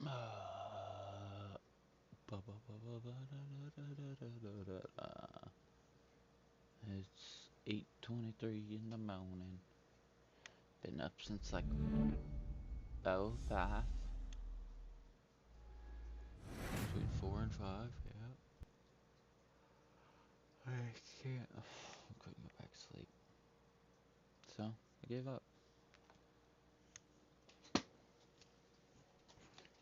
Uh, It's 8:23 in the morning. Been up since like oh 5, between 4 and 5. Yeah. I can't. I couldn't go back to sleep, so I gave up.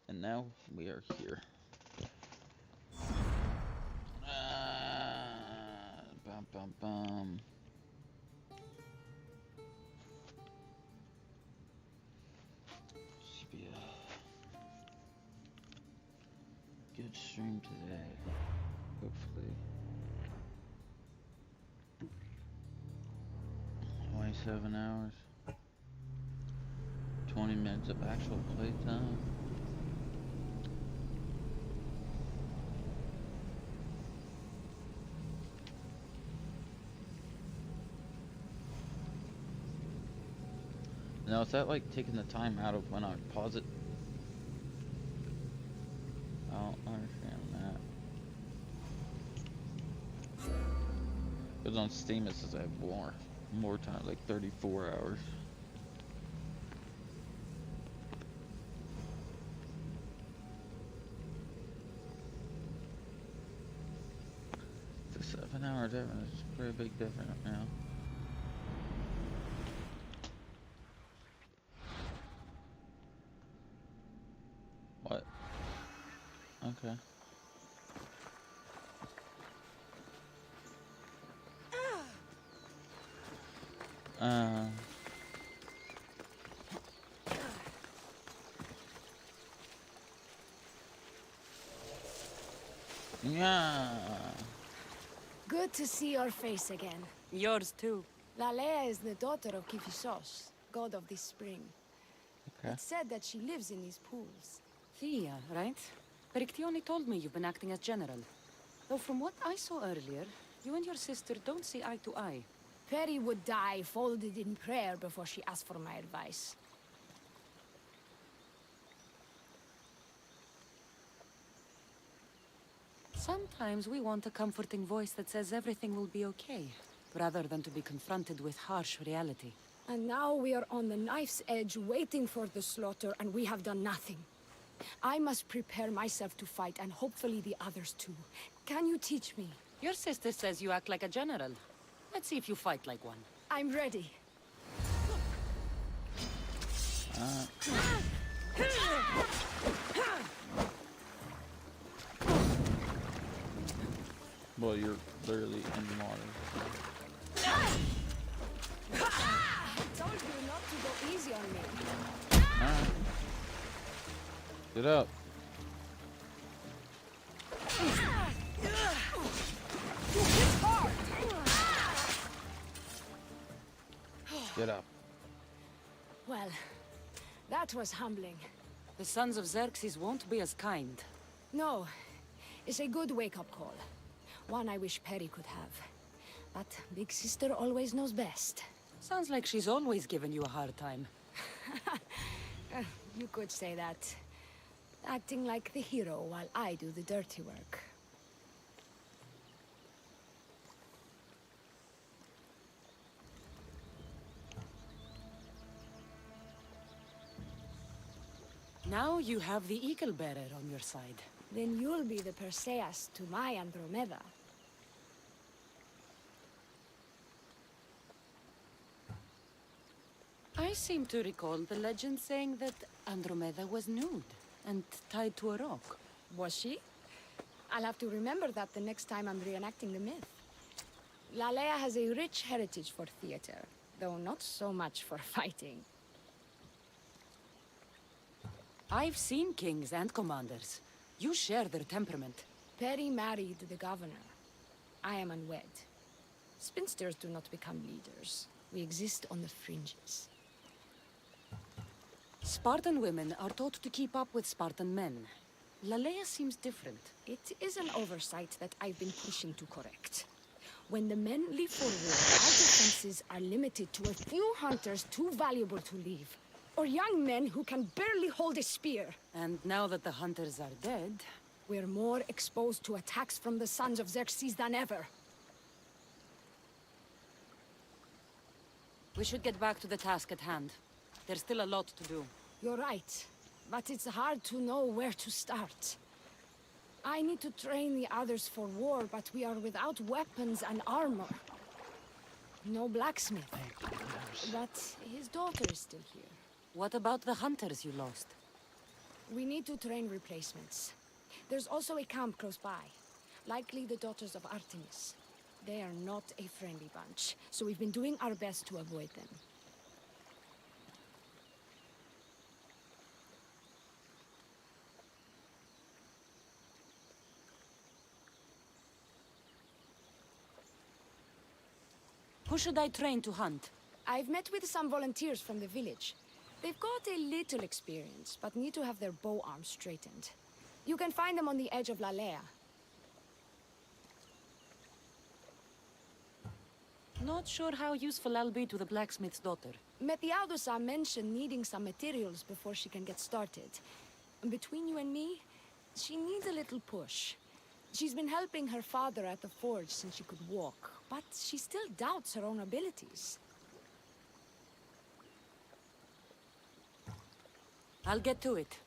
And now we are here. Bum bum bum. Should be a good stream today. Hopefully. 27 hours. 20 minutes of actual playtime. Now, is that like taking the time out of when I pause it? I don't understand that. Because on Steam it says I have more time, like 34 hours. It's a 7-hour difference. It's a pretty big difference, you know. What? Okay. Uh. Yeah. Good to see your face again. Yours too. Lalea is the daughter of Kifisos, god of this spring. Okay. It's said that she lives in these pools. Thea, right? Perictione told me you've been acting as general. Though from what I saw earlier, you and your sister don't see eye to eye. Peri would die folded in prayer before she asked for my advice. Sometimes we want a comforting voice that says everything will be okay, rather than to be confronted with harsh reality. And now we are on the knife's edge waiting for the slaughter, and we have done nothing. I must prepare myself to fight, and hopefully the others too. Can you teach me? Your sister says you act like a general. Let's see if you fight like one. I'm ready. Well, you're literally in water. I told you not to go easy on me. Alright. Get up. Get up. Well, that was humbling. The sons of Xerxes won't be as kind. No, it's a good wake-up call. One I wish Peri could have. But Big Sister always knows best. Sounds like she's always given you a hard time. You could say that. Acting like the hero while I do the dirty work. Now you have the Eagle Bearer on your side. Then you'll be the Perseus to my Andromeda. I seem to recall the legend saying that Andromeda was nude and tied to a rock. Was she? I'll have to remember that the next time I'm reenacting the myth. Lalea has a rich heritage for theater, though not so much for fighting. I've seen kings and commanders. You share their temperament. Peri married the governor. I am unwed. Spinsters do not become leaders. We exist on the fringes. Spartan women are taught to keep up with Spartan men. Lalea seems different. It is an oversight that I've been pushing to correct. When the men leave for war, our defenses are limited to a few hunters too valuable to leave. or young men who can barely hold a spear. And now that the hunters are dead... We're more exposed to attacks from the sons of Xerxes than ever. We should get back to the task at hand. There's still a lot to do. You're right, but it's hard to know where to start. I need to train the others for war, but we are without weapons and armor. No blacksmith. But his daughter is still here. What about the hunters you lost? We need to train replacements. There's also a camp close by. Likely the daughters of Artemis. They are not a friendly bunch, so we've been doing our best to avoid them. Who should I train to hunt? I've met with some volunteers from the village. They've got a little experience, but need to have their bow arms straightened. You can find them on the edge of Lalea. Not sure how useful I'll be to the blacksmith's daughter. Methiaudusa mentioned needing some materials before she can get started. Between you and me, she needs a little push. She's been helping her father at the forge since she could walk, but she still doubts her own abilities. I'll get to it.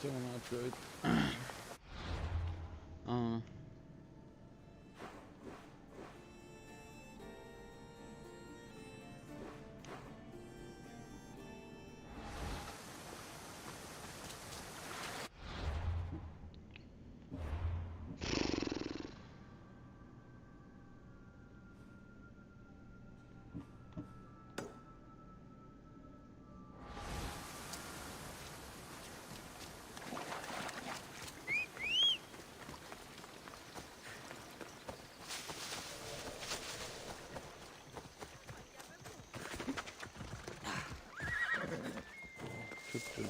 doing that good. Good to know.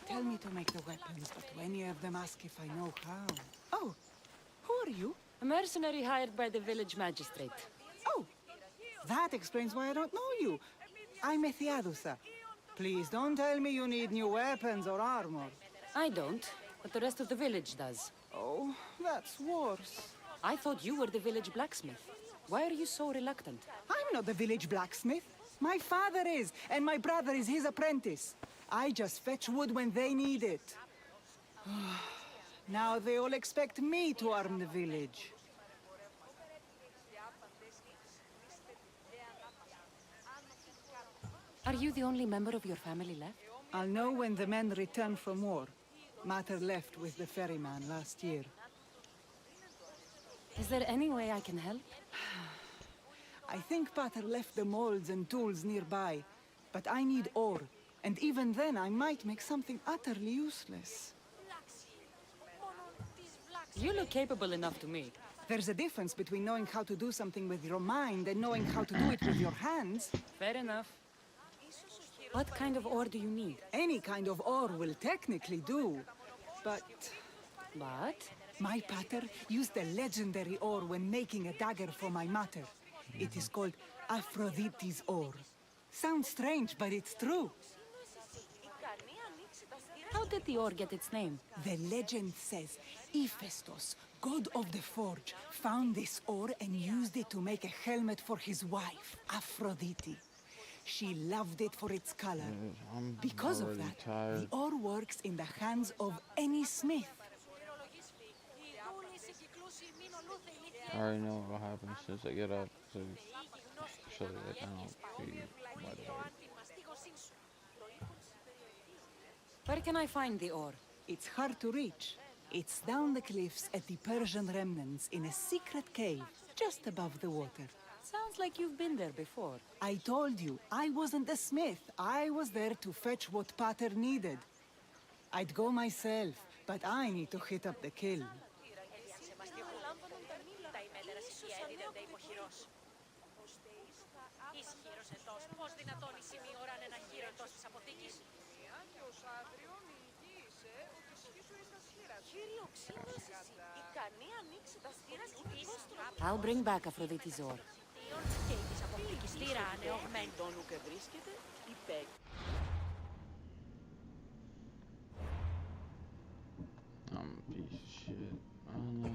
Tell me to make the weapons, but many of them ask if I know how. Oh, who are you? A mercenary hired by the village magistrate. Oh, that explains why I don't know you. I'm Ethiadusa. Please don't tell me you need new weapons or armor. I don't, but the rest of the village does. Oh, that's worse. I thought you were the village blacksmith. Why are you so reluctant? I'm not the village blacksmith. My father is, and my brother is his apprentice. I just fetch wood when they need it. Now they all expect me to arm the village. Are you the only member of your family left? I'll know when the men return from war. Mater left with the ferryman last year. Is there any way I can help? I think Pater left the molds and tools nearby, but I need ore, and even then I might make something utterly useless. You look capable enough to me. There's a difference between knowing how to do something with your mind and knowing how to do it with your hands. Fair enough. What kind of ore do you need? Any kind of ore will technically do, but... But? My pater used a legendary ore when making a dagger for my mater. It is called Aphrodite's ore. Sounds strange, but it's true. How did the ore get its name? The legend says Hephaestus, god of the forge, found this ore and used it to make a helmet for his wife, Aphrodite. She loved it for its color. Because of that, the ore works in the hands of any smith. I already know what happens since I get up to shut it down. Where can I find the ore? It's hard to reach. It's down the cliffs at the Persian remnants in a secret cave, just above the water. Sounds like you've been there before. I told you, I wasn't the smith. I was there to fetch what Pater needed. I'd go myself, but I need to hit up the kiln. I'll bring back Aphrodite's ore. I'm a piece of shit. I know.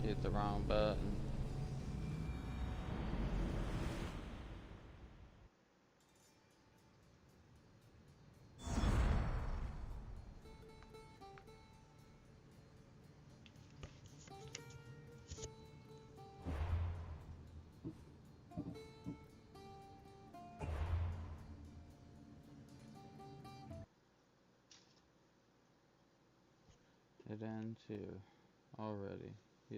Hit the wrong button. It ends here already.